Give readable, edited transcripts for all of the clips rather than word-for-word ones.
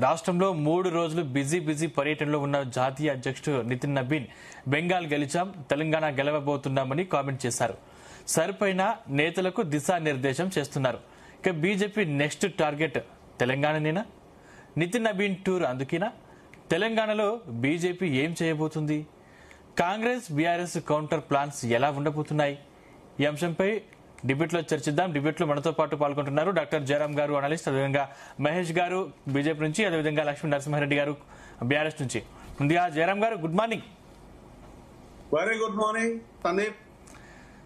రాష్ట్రంలో 3 రోజులు బిజీ పర్యటనలో ఉన్న జాతీయ అధ్యక్షుడు నితిన్ నబీన్ బెంగాల్ గెలిచాం, తెలంగాణ గెలవబోతున్నామని కామెంట్ చేశారు. సరిపైన నేతలకు దిశానిర్దేశం చేస్తున్నారు. ఇక బీజేపీ నెక్స్ట్ టార్గెట్ తెలంగాణనేనా? నితిన్ నబీన్ టూర్ అందుకేనా? తెలంగాణలో బీజేపీ ఏం చేయబోతుంది? కాంగ్రెస్ బీఆర్ఎస్ కౌంటర్ ప్లాన్స్ ఎలా ఉండబోతున్నాయి? ఈ అంశంపై డిబేట్లో చర్చిద్దాం. డిబేట్లో మనతో పాటు పాల్గొంటున్నారు డాక్టర్ జయరాం గారు, అనలిస్ట్, అదేవిధంగా మహేష్ గారు బీజేపీ నుంచి, అదేవిధంగా లక్ష్మీ నరసింహారెడ్డి గారు బీఆర్ఎస్ నుంచి. ముందుగా జయరాం గారు, good morning. Very good morning Sandeep.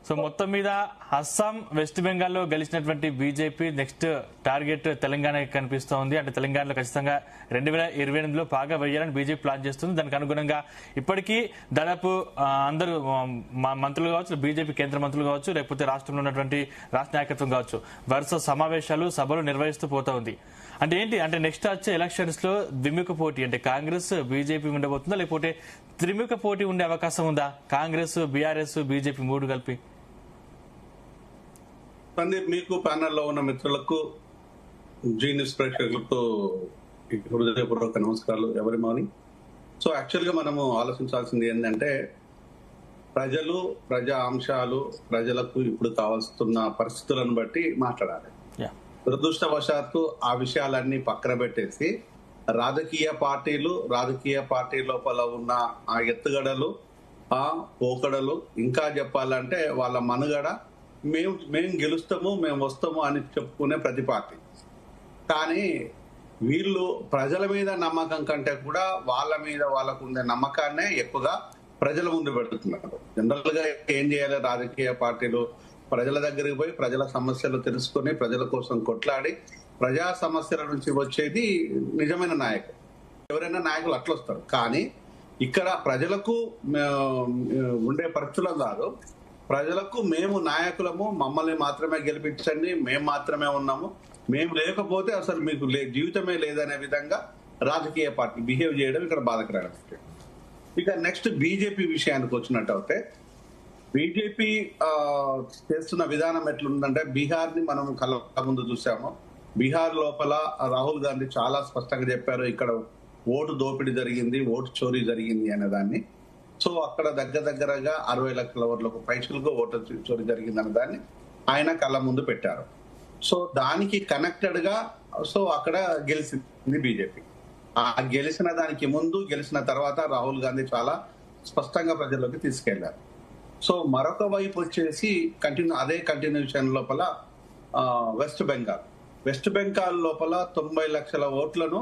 So మొత్తం మీద అస్సాం, వెస్ట్ బెంగాల్లో గెలిచినటువంటి బీజేపీ నెక్స్ట్ టార్గెట్ తెలంగాణకి కనిపిస్తోంది. అంటే తెలంగాణలో ఖచ్చితంగా 2028లో పాగా వేయాలని బీజేపీ ప్లాన్ చేస్తుంది. దానికి అనుగుణంగా ఇప్పటికీ దాదాపు అందరూ మంత్రులు కావచ్చు, బీజేపీ కేంద్ర మంత్రులు కావచ్చు, లేకపోతే రాష్ట్రంలో ఉన్నటువంటి రాష్ట్ర నాయకత్వం కావచ్చు, వరుస సమావేశాలు, సభలు నిర్వహిస్తూ పోతా ఉంది. అంటే ఏంటి అంటే నెక్స్ట్ వచ్చే ఎలక్షన్స్ లో ద్విముఖ పోటీ, అంటే కాంగ్రెస్ బీజేపీ ఉండబోతుందా, లేకపోతే త్రిముఖ పోటీ ఉండే అవకాశం ఉందా? కాంగ్రెస్, బీఆర్ఎస్, బీజేపీ మూడు కలిపి. సందీప్, మీకు ప్యానెల్లో ఉన్న మిత్రులకు, జీనియస్ ప్రేక్షకులకు హృదయపూర్వక నమస్కారాలు. ఎవరి మార్నింగ్. సో యాక్చువల్గా మనము ఆలోచించాల్సింది ఏంటంటే, ప్రజలు, ప్రజా అంశాలు, ప్రజలకు ఇప్పుడు కావాల్సిన పరిస్థితులను బట్టి మాట్లాడాలి. దురదృష్టవశాత్తు ఆ విషయాలన్నీ పక్కన పెట్టేసి రాజకీయ పార్టీ లోపల ఉన్న ఆ ఎత్తుగడలు, ఆ పోకడలు, ఇంకా చెప్పాలంటే వాళ్ళ మనుగడ, మేము గెలుస్తాము, మేము వస్తాము అని చెప్పుకునే ప్రతి పార్టీ. కానీ వీళ్ళు ప్రజల మీద నమ్మకం కంటే కూడా వాళ్ళ మీద వాళ్ళకు ఉండే నమ్మకాన్నే ఎక్కువగా ప్రజల ముందు పెడుతున్నారు. జనరల్ గా ఏం చేయాలి, రాజకీయ పార్టీలు ప్రజల దగ్గరికి పోయి ప్రజల సమస్యలు తెలుసుకుని ప్రజల కోసం కొట్లాడి ప్రజా సమస్యల నుంచి వచ్చేది నిజమైన నాయకులు. ఎవరైనా నాయకులు అట్లా వస్తారు. కానీ ఇక్కడ ప్రజలకు ఉండే పరిస్థితులు కాదు. ప్రజలకు మేము నాయకులము, మమ్మల్ని మాత్రమే గెలిపించండి, మేము మాత్రమే ఉన్నాము, మేము లేకపోతే అసలు మీకు జీవితమే లేదనే విధంగా రాజకీయ పార్టీ బిహేవ్ చేయడం ఇక్కడ బాధకరంగా. ఇక నెక్స్ట్ బీజేపీ విషయానికి వచ్చినట్టయితే, బీజేపీ చేస్తున్న విధానం ఎట్లుందంటే, బీహార్ ని మనం కళ్ళ ముందు చూసాము. బీహార్ లోపల రాహుల్ గాంధీ చాలా స్పష్టంగా చెప్పారు, ఇక్కడ ఓటు దోపిడీ జరిగింది, ఓటు చోరీ జరిగింది అనే దాన్ని. సో అక్కడ దగ్గరగా 60 లక్షల ఓట్లకు పైసలకు ఓటు చోరీ జరిగింది అనే దాన్ని ఆయన కళ్ళ ముందు పెట్టారు. సో దానికి కనెక్టెడ్ గా సో అక్కడ గెలిచింది బీజేపీ. ఆ గెలిచిన దానికి ముందు, గెలిచిన తర్వాత రాహుల్ గాంధీ చాలా స్పష్టంగా ప్రజల్లోకి తీసుకెళ్లారు. సో మరొక వైపు వచ్చేసి అదే కంటిన్యూషన్ లోపల వెస్ట్ బెంగాల్ లోపల 90 లక్షల ఓట్లను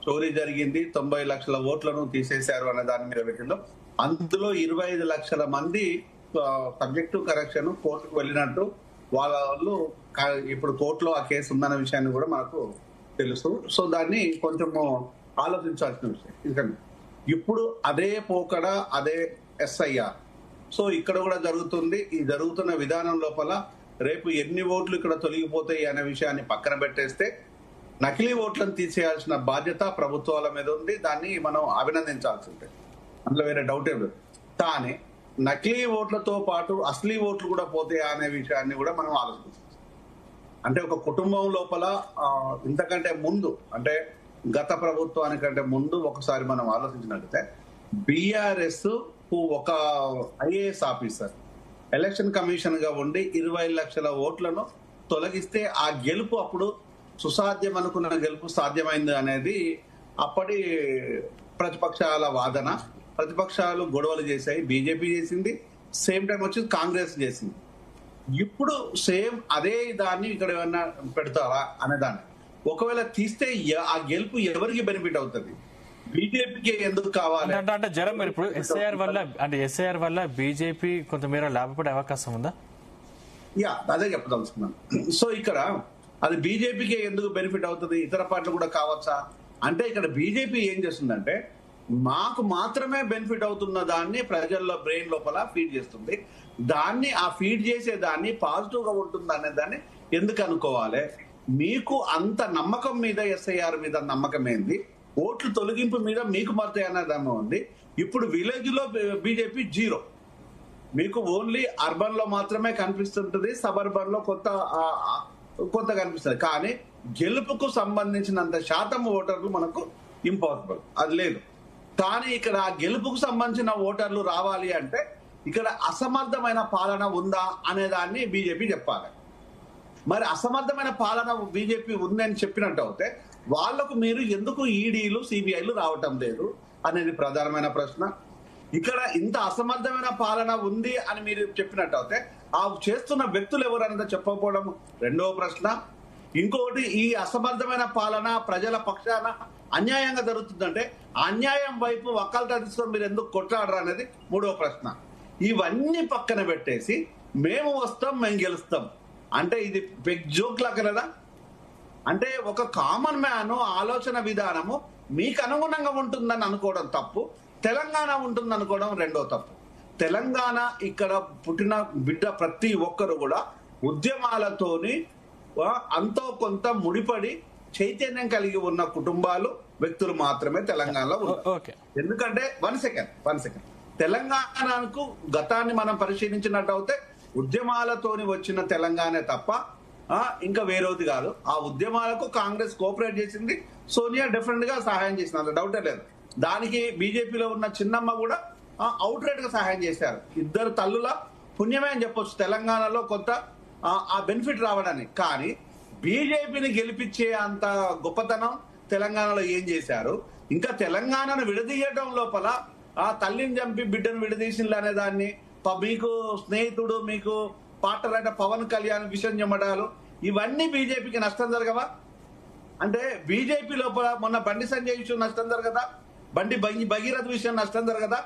చోరీ జరిగింది, 90 లక్షల ఓట్లను తీసేశారు అనే దాని మీద పెట్టిందో, అందులో 25 లక్షల మంది సబ్జెక్టు కరెక్షన్ కోర్టుకు వెళ్ళినట్టు వాళ్ళు ఇప్పుడు కోర్టులో ఆ కేసు ఉందన్న విషయాన్ని కూడా మనకు తెలుసు. సో దాన్ని కొంచెము ఆలోచించాల్సిన విషయం. ఎందుకంటే ఇప్పుడు అదే పోకడ, అదే ఎస్ఐఆర్ సో ఇక్కడ కూడా జరుగుతుంది. ఈ జరుగుతున్న విధానం లోపల రేపు ఎన్ని ఓట్లు ఇక్కడ తొలగిపోతాయి అనే విషయాన్ని పక్కన పెట్టేస్తే, నకిలీ ఓట్లను తీసేయాల్సిన బాధ్యత ప్రభుత్వాల మీద ఉంది. దాన్ని మనం అభినందించాల్సిందే, అందులో వేరే డౌట్ ఏం లేదు. కానీ నకిలీ ఓట్లతో పాటు అసలీ ఓట్లు కూడా పోతాయా అనే విషయాన్ని కూడా మనం ఆలోచించాలి. అంటే ఒక కుటుంబం లోపల ఇంతకంటే ముందు, అంటే గత ప్రభుత్వానికంటే ముందు ఒకసారి మనం ఆలోచించినట్లయితే, బీఆర్ఎస్ ఒక ఐఏఎస్ ఆఫీసర్ ఎలక్షన్ కమిషన్ గా ఉండి 20 లక్షల ఓట్లను తొలగిస్తే ఆ గెలుపు అప్పుడు సుసాధ్యం అనుకున్న గెలుపు సాధ్యమైంది అనేది అప్పటి ప్రతిపక్షాల వాదన. ప్రతిపక్షాలు గొడవలు చేశాయి, బీజేపీ చేసింది, సేమ్ టైం వచ్చి కాంగ్రెస్ చేసింది. ఇప్పుడు సేమ్ అదే దాన్ని ఇక్కడ ఏమన్నా పెడతారా అనే దాన్ని ఒకవేళ తీస్తే ఆ గెలుపు ఎవరికి బెనిఫిట్ అవుతుంది, బీజేపీకి ఎందుకు కావాలి అంటే జరం ఇప్పుడు ఎస్ఐఆర్ వల్ల బీజేపీ కొంతమేర లాభపడే అవకాశం ఉందా? అదే చెప్పదలుచుకున్నాను. సో ఇక్కడ అది బీజేపీకి ఎందుకు బెనిఫిట్ అవుతుంది, ఇతర పార్టీలు కూడా కావచ్చా అంటే, ఇక్కడ బీజేపీ ఏం చేస్తుందంటే మాకు మాత్రమే బెనిఫిట్ అవుతున్న దాన్ని ప్రజల్లో బ్రెయిన్ లోపల ఫీడ్ చేస్తుంది. దాన్ని ఆ ఫీడ్ చేసే దాన్ని పాజిటివ్ గా ఉంటుంది అనే దాన్ని ఎందుకు అనుకోవాలి? మీకు అంత నమ్మకం మీద, ఎస్ఐఆర్ మీద నమ్మకం ఏంది, ఓట్లు తొలగింపు మీద మీకు మద్దతు అన్నదమ్మ ఉంది. ఇప్పుడు విలేజ్ లో బీజేపీ జీరో, మీకు ఓన్లీ అర్బన్ లో మాత్రమే కనిపిస్తుంటది, సబర్బన్ లో కొత్త కనిపిస్తుంది. కానీ గెలుపుకు సంబంధించినంత శాతం ఓటర్లు మనకు ఇంపాసిబుల్, అది లేదు. కానీ ఇక్కడ ఆ గెలుపుకు సంబంధించిన ఓటర్లు రావాలి అంటే ఇక్కడ అసమర్థమైన పాలన ఉందా అనే దాన్ని బీజేపీ చెప్పాలి. మరి అసమర్థమైన పాలన బీజేపీ ఉందని చెప్పినట్టు అయితే వాళ్లకు మీరు ఎందుకు ఈడీలు సిబిఐలు రావటం లేదు అనేది ప్రధానమైన ప్రశ్న. ఇక్కడ ఇంత అసమర్థమైన పాలన ఉంది అని మీరు చెప్పినట్టు అయితే ఆ చేస్తున్న వ్యక్తులు ఎవరన్నది చెప్పకపోవడం రెండవ ప్రశ్న. ఇంకొకటి, ఈ అసమర్థమైన పాలన ప్రజల పక్షాన అన్యాయంగా జరుగుతుందంటే అన్యాయం వైపు వకాల్తా తీసుకొని మీరు ఎందుకు కొట్లాడరు అనేది మూడవ ప్రశ్న. ఇవన్నీ పక్కన పెట్టేసి మేము వస్తాం, మేము గెలుస్తాం అంటే ఇది బిగ్ జోక్ లాగా కదా. అంటే ఒక కామన్ మ్యాన్ ఆలోచన విధానము మీకు అనుగుణంగా ఉంటుందని అనుకోవడం తప్పు, తెలంగాణ ఉంటుంది అనుకోవడం రెండో తప్పు. తెలంగాణ ఇక్కడ పుట్టిన బిడ్డ ప్రతి ఒక్కరు కూడా ఉద్యమాలతోని అంతో కొంత ముడిపడి చైతన్యం కలిగి ఉన్న కుటుంబాలు, వ్యక్తులు మాత్రమే తెలంగాణలో ఉన్నారు. ఎందుకంటే వన్ సెకండ్ తెలంగాణకు గతాన్ని మనం పరిశీలించినట్టు అయితే ఉద్యమాలతోని వచ్చిన తెలంగాణ తప్ప ఇంకా వేరేది కాదు. ఆ ఉద్యమాలకు కాంగ్రెస్ కోఆపరేట్ చేసింది, సోనియా డిఫరెంట్ గా సహాయం చేసింది, అందులో డౌటే లేదు. దానికి బీజేపీలో ఉన్న చిన్నమ్మ కూడా అవుట్ రైట్ గా సహాయం చేశారు. ఇద్దరు తల్లుల పుణ్యమే అని చెప్పొచ్చు తెలంగాణలో కొంత ఆ బెనిఫిట్ రావడానికి. కానీ బీజేపీని గెలిపించే అంత గొప్పతనం తెలంగాణలో ఏం చేశారు? ఇంకా తెలంగాణను విడదీయడం లోపల ఆ తల్లిని చంపి బిడ్డను విడదీసిండ్రు అనే దాన్ని మీకు స్నేహితుడు, మీకు పార్ట్నర్ అయిన పవన్ కళ్యాణ్ విషయం చెమ్మడాలు, ఇవన్నీ బీజేపీకి నష్టం జరగవా? అంటే బీజేపీ లోపల మొన్న బండి సంజయ్ విషయం నష్టం జరగదా? బండి భగీరథ విషయం నష్టం జరగదా?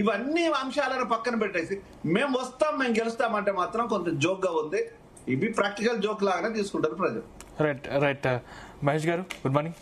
ఇవన్నీ అంశాలను పక్కన పెట్టేసి మేము వస్తాం, మేము గెలుస్తామంటే మాత్రం కొంచెం జోక్ గా ఉంది. ఇవి ప్రాక్టికల్ జోక్ లాగానే తీసుకుంటారు ప్రజలు. రైట్ మహేష్ గారు, గుడ్ మార్నింగ్.